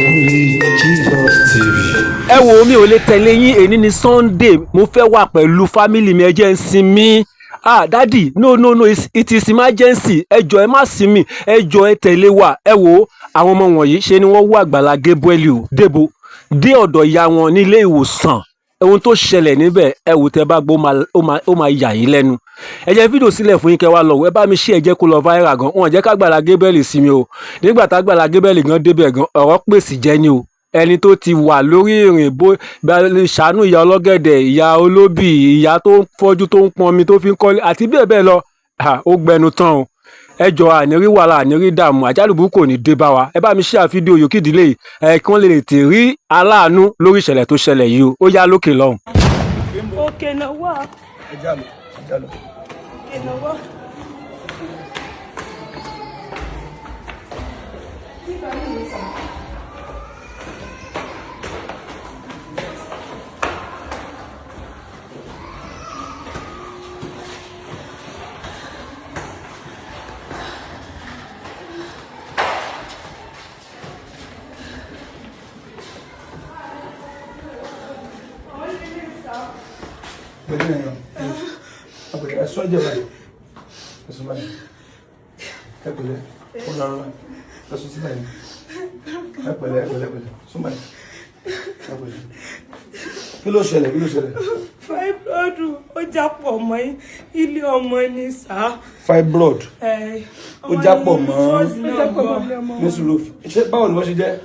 Only Jesus TV. Ẹ wo mi ò lè tẹ̀lé yín èní ní Sunday mo fẹ́ wà pẹ̀lú family mi ẹ jẹ́ n sinmi. Daddy no it is emergency ẹ jọ̀ọ́ ẹ má sinmi ẹ jọ̀ọ́ ẹ tẹ̀lé wa. Ẹ wo àwọn ọmọ wọ̀nyí ṣe ni wọ́n wú Agbala Gabriel o débò dé ọ̀dọ̀ ìyá wọn nílé ìwòsàn. Ohun tó ṣẹlẹ̀ níbẹ̀ ẹ wò tẹ́ bá gbọ́ ó máa yà yín lẹ́nu. Ẹ jẹ́ fídíò sílẹ̀ fún yín kẹ́ wá lọ ẹ bá mi ṣe ẹ jẹ́ kó lọ viral gan. Wọ́n jẹ́ ká Agbala Gabriel sinmi o. Nígbà tá Agbala Gabriel gan débẹ̀ gan ọ̀rọ̀ pèsè jẹ́ ni o. Ẹni tó ti wà lórí ìrìn bó ṣàánú ìyá ọlọ́gẹ̀dẹ̀ ìyá olóbì ìyá tó ń fọ́jú tó ń pọnmi tó fi ń kọ́lé àti bẹ́ẹ̀ bẹ́ẹ̀ lọ ó gbẹnu tán o. Ẹ jọ̀ọ́ ànírí wàhálà ànírí dààmú àjálù burúkú kò ní dé bá wa. Ẹ bá mi share fídíò yòókì ìdílé yìí kí wọ́n lè tè rí aláàánú lórí ìṣẹ̀lẹ̀ tó ṣẹlẹ̀ yìí o. Ó yá lókè lọ́hùn. Òkè náà wà. Ẹ jálọ. Òkè náà wà. Ẹ sọ jẹ báyìí. Ẹ sọ báyìí. Ẹ pẹ̀lẹ́. Ó lọ́rọ́. Ẹ sọ sí báyìí. Ẹ pẹ̀lẹ́. Sọ báyìí. Ẹ pẹ̀lẹ́. Kí ló ṣẹlẹ̀? Fibroid ó jápọ̀ mọ́ ilé ọmọ ní sá. Fibroid. Ó jápọ̀ mọ́. Nísùúrù. Ṣé báwo ni wọ́n ṣe jẹ́?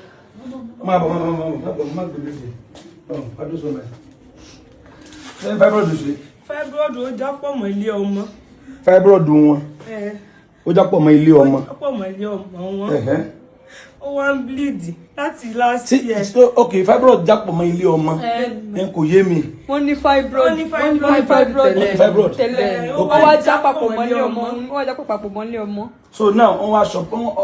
Má gbé méjì. Adúsọ mẹ́. Ṣé fibroid ṣe? Fibroid ó jápọ̀ mọ́ ilé ọmọ. Fibroid wọn. Ó jápọ̀ mọ́ ilé ọmọ. Ó jápọ̀ mọ́ ilé ọmọ wọn. Ó wá ń bleed láti last year. Okay, fibroid jápọ̀ mọ́ ilé ọmọ. Kò yé mi. Wọ́n ní fibroid tẹ́lẹ̀. Ó wá jápapọ̀ mọ́ ilé ọmọ. Ó wá jápapọ̀ mọ́ ilé ọmọ. So now wọ́n máa ṣe operation.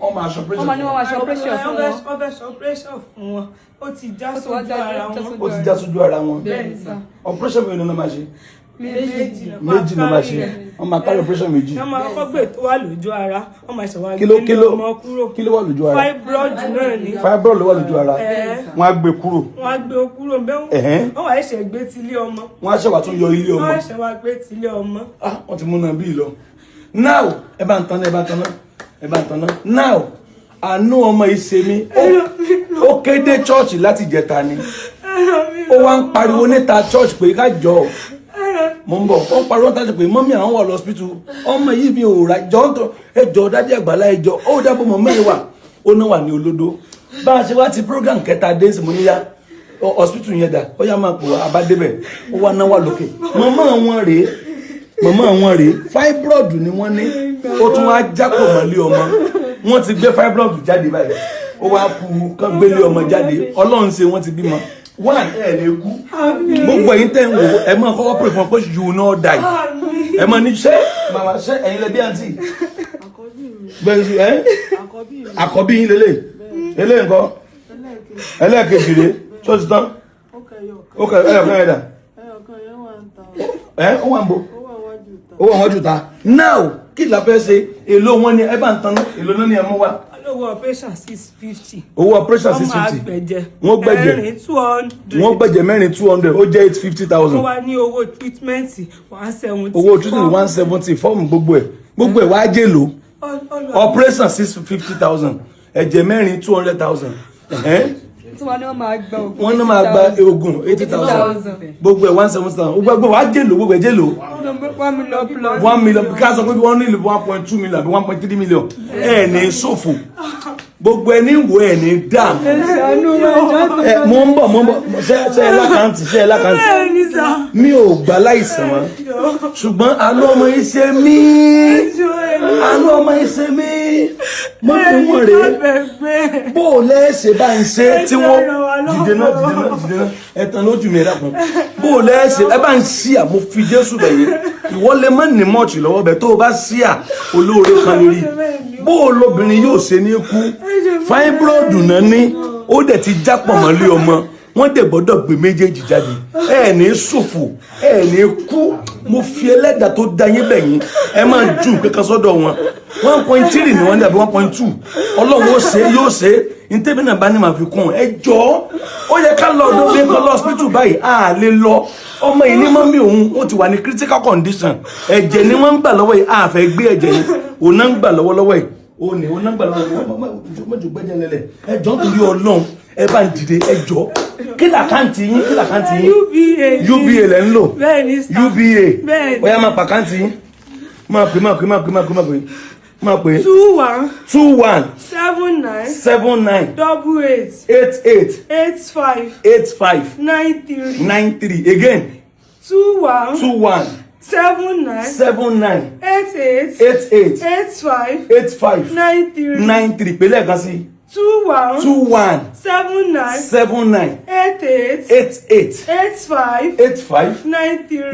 Wọ́n máa ní wọ́n máa ṣe operation fún wọn. Wọ́n fẹ́ ṣe operation fún wọn. Ó ti já sójú ara wọn. Ó ti já sójú ara wọn. Bẹ́ẹ̀ni sá. Operation mélòó ni wọ́n máa ṣe? Méjì ló máa ṣe. Wọ́n máa kárí operation méjì. Wọ́n máa kọ́ gbé tó wà lójú ara. Wọ́n máa ṣe wá gbé ọmọ kúrò. Kí ló wà lójú ara? Fibroid náà ni. Fibroid ló wà lójú ara. Wọ́n á gbé kúrò. Wọ́n á gbé kúrò bẹ́ẹ̀. Wọ́n wá ṣe gbé tilé ọmọ. Wọ́n á ṣe wá tún yọ ilé ọmọ. Wọ́n ṣe wá gbé tilé ọmọ. Wọ́n ti mú náà bí lọ. Now ẹ bá ń tanná. Now àánú ọmọ ìṣe mi ó kéde church láti jẹta ni. Ó wá ń pariwo níta church pé ká jọ mo ń bọ̀ ó pariwo níta church pé mọ́mí àwọn wà lọ́sípítù ọmọ yìí mi ò rà ẹjọ́ Dádì Àgbàlá ẹjọ́ ó dábò mọ́ mẹ́rin wà ó náà wà ní Olódó bá a ṣe wá ti program kẹta days mo níyà hospital yẹn dà ó yá máa pò abádébẹ̀ ó wá náà wà lókè màmá àwọn rèé fibroid ni wọ́n ní ó tún wá jápọ̀ mọ́lé ọmọ wọ́n ti gbé fibroid jáde báyìí ó wá kú kán gbélé ọmọ jáde Ọlọ́run ṣe wọ́n ti bímọ wọ́n lè kú gbogbo ẹ̀yin tẹ́ ń wò ẹ máa kọ́kọ́ pray fún ọ pé you will not die ẹ máa ní ṣé màmá ṣé ẹ̀yin lẹ bí àǹtí àkọ́bí yín lélẹ̀ nǹkan ẹlẹ́ẹ̀kejì rèé ṣọ́ọ̀ṣì tán ó kẹ ẹyọkan yẹn dà ó wà ń bo ó wà wọ́n jù ta now kí la fẹ́ ṣe èlò wọn ni ẹ bá ń tan náà èlò náà ni ẹ mú wa. Owó operation 650. Owó operation 650. Wọ́n gbẹ̀jẹ̀ mẹ́rin 200 ó jẹ́ 850,000. Wọ́n wá ní owó treatment 170. Owó treatment 170 fọ́ọ̀mù gbogbo ẹ̀ wá jẹ́ lò. Operation 650,000 ẹ̀jẹ̀ mẹ́rin 200,000. Tí wọ́n ní wọ́n máa gba oògùn. Wọ́n ní máa gba oògùn 80,000. Gbogbo ẹ̀ 170,000. Gbogbo ẹ̀ wá jẹ́ lò gbogbo ẹ̀ jẹ́ lò. 1 million ká sọ pé wọ́n ní 1.2 million àbí 1.3 million ẹ̀ ní ṣòfò gbogbo ẹni wo ẹ̀ ní dàm mo ń bọ̀ ṣe ẹ lákàntì mi ò gbà láìsàn wọn ṣùgbọ́n àánú ọmọ iṣẹ́ mi mo ní wọ́n rèé bó o lẹ́ẹ̀ṣẹ̀ bá ń ṣe tí wọ́n dìde náà ẹ̀tàn lójú mi ẹ̀dá kan bó o lẹ́ẹ̀ṣẹ̀ ẹ bá ń ṣíà mo fi Jésù bẹ̀yẹ ìwọ lè má ní mọ́ọ̀tì lọ́wọ́ bẹ̀ tó o bá ṣíà olóore kan lórí bó o lóbìnrin yóò ṣe ní kú fibroid náà ní ó dẹ̀ ti jápọ̀ mọ́lé ọmọ wọ́n dẹ̀ gbọ́dọ̀ gbé méjèèjì jáde ẹ ní ṣòfò ẹ ní kú mo fi ẹlẹ́dàá tó dá yín bẹ̀yìn ẹ máa ju nǹkan kan sọ́dọ̀ wọn 1.3 ni wọ́n dàbí 1.2 Ọlọ́run ó ṣe yóò ṣe ntẹ́mi náà bá ní màá fi kún ẹ jọ̀ọ́ ó yẹ ká lọ ọdún bí kan lọ hospital báyìí a lè lọ ọmọ yìí ní mọ́mí òun ó ti wà ní critical condition ẹ̀jẹ̀ ni wọ́n ń gbà lọ́wọ́ yìí a fẹ́ gbé ẹ̀jẹ̀ yìí òun náà ń gbà lọ́wọ́lọ́wọ́ yìí òun ni òun náà ń gbà lọ́wọ́ mọ́jú gbẹ́jẹ̀ lẹ́lẹ̀ ẹ jọ̀ọ́ torí Ọlọ́run ẹ bá ń dìde ẹ jọ̀ọ́ kí làkáǹtì yín UBA lẹ́ ń lò UBA ó yá máa pa káǹtì yín máa pè 21 79 88 85 93 again 21 79 88 85 93 pè lẹ́ẹ̀kan sí 21 79 88 85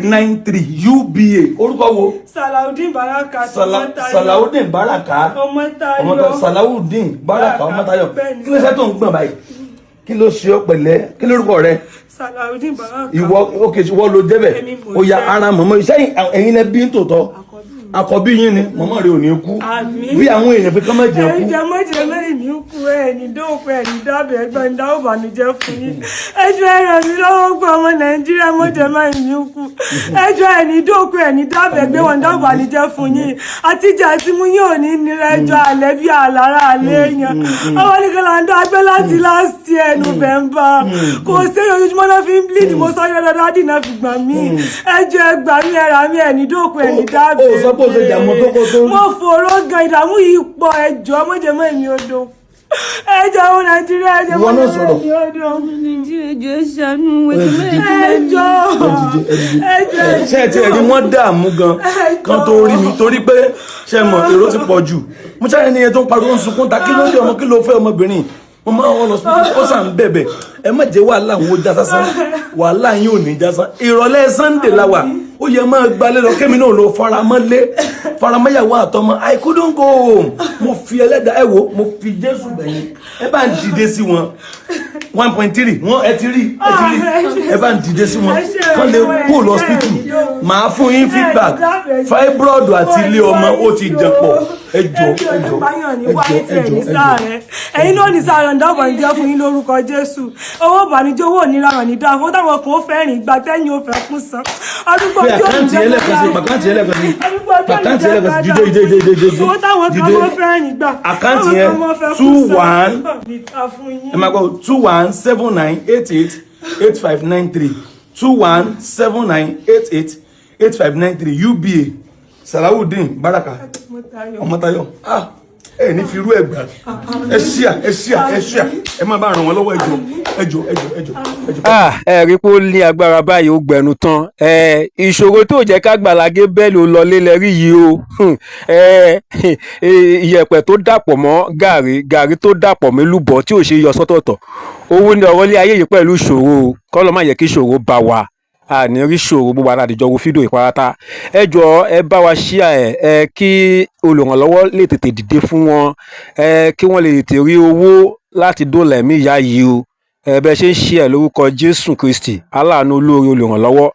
93 UBA orúkọ wo Salaudeen Baraka Salaudeen Baraka ọmọ Salaudeen Baraka Ọmọ́táyọ̀ kí ló ṣe tó ń gbọ̀n báyìí kí ló ṣe ọ́ pẹ̀lẹ́ kí lórúkọ rẹ Salaudeen Baraka ìwọ òkè ìwọ ló débẹ̀ ó ya ara mọ̀mọ́ iṣẹ́ ẹ̀yin lẹ bí tòótọ́ àkọ́bí yín ni mọ̀mọ́ rẹ ò ní kú bí àwọn èèyàn pé kán má jẹ́ kú. ẹ̀jẹ̀ mọ́jẹ̀ mẹ́rin ní kú ní dóòpù ní dábẹ̀ ẹgbẹ́ ní dáwọ́ bànújẹ́ fún yín ẹjọ́ ẹ ràn mí lọ́wọ́ gbọ́ ọmọ Nàìjíríà mọ́jẹ̀ mẹ́rin ní kú ẹjọ́ ẹ ní dóòpù ní dábẹ̀ ẹgbẹ́ wọn dáwọ́ bànújẹ́ fún yín àtijọ́ àti mú yín ò ní nira ẹjọ́ alẹ́ bí àlàrà alẹ́ èèyàn ọmọ nìkan là ń dá agbẹ́ láti last year November kò sí ojoojúmọ́ náà fi ń bleed mo sọ yọ dáadáa dì náà fi gbà mí ẹjọ́ ẹ gbà mí ẹ̀rà mí ẹ̀ ní dóòpù ní dábẹ̀ mo fòrò gan ìdààmú yìí pọ̀ ẹjọ́ mọ́jẹ̀mọ́ èmi odò ẹjọ́ ọmọ Nàìjíríà ẹjọ́ mọ́jẹ̀mọ́ èmi odò ẹjọ́ ṣàánú ẹjọ́ ṣe ti ẹ̀rí wọ́n dààmú gan kan tó rí mi torí pé ṣe mọ̀ èrò ti pọ̀ jù mo ṣáà ní ẹni tó ń pariwo ń sunkún ta kí ló dé ọmọ kí ló fẹ́ ọmọbìnrin mo máa wọ́n lọ sí ó sàn bẹ̀bẹ̀ ẹ má jẹ́ wàhálà àwọn ó já sásán wàhálà yín ò ní já sán ìrọ̀lẹ́ Sunday la wà ó yẹ máa gbalẹ̀ lọ kémi náà lọ faramọ́yàwó àtọmọ I couldn't go home mo fi ẹlẹ́dàá ẹ wo mo fi Jésù bẹ̀yìn ẹ bá ń dìde sí wọn 1.3 wọn ẹ ti rí ẹ bá ń dìde sí wọn kán lè kó lọ hospital màá fún yín feedback fibroid àti ilé ọmọ ó ti jẹ pọ̀ ẹjọ́ ẹ̀yin náà ní sáà yọ̀ǹda ọ̀bọ̀ ìjẹ́ fún yín lórúkọ Jésù owó ìbànújẹ́ owó òníra hàn ní dáa fún táwọn kan ó fẹ́ rìn ìgbà tẹ́yìn ó fẹ́ kún san arúgbó ọjọ́ ìjẹ́ owó táwọn kan ó fẹ́ rìn ìgbà àkáǹtì yẹn 2179888593 UBA Salaudeen Baraka Ọmọ́táyọ̀ ẹ ní fi irú ẹgbà ẹ ṣíà ẹ má bá ràn wọ́n lọ́wọ́ ẹjọ́. ẹ rí pé ó ní agbára báyìí ó gbẹnu tán ìṣòro tó jẹ́ k'Agbala Gabriel ó lọ lélẹ̀ rí yìí o ìyẹ̀pẹ̀ tó dàpọ̀ mọ́ gàrí tó dàpọ̀ mọ́ èlùbọ́ tí ò ṣe yọ sọ́tọ̀ọ̀tọ̀ owó ní ọ̀rọ̀ ilé ayé yìí pẹ̀lú ìṣòro kọ́lọ́ má yẹ kí ìṣòro bá wa àní rí ṣòro gbogbo aládìjọ wo fídíò ìparata ẹ jọ̀ọ́ ẹ bá wa ṣíà ẹ kí olùrànlọ́wọ́ lè tètè dìde fún wọn kí wọ́n lè tètè rí owó láti dóòlà ẹ̀mí ìyá yìí o bẹ ṣe ń ṣíà lórúkọ Jésù Kristi aláàánú olóore olùrànlọ́wọ́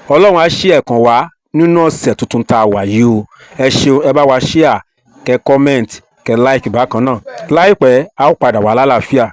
Ọlọ́run á ṣíà kàn wá nínú ọ̀sẹ̀ tuntun tá a wà yìí o ẹ ṣeun ẹ bá wa ṣíà kẹ́ comment kẹ́ like bákan náà láìpẹ́ a ó padà wà lálàáfíà.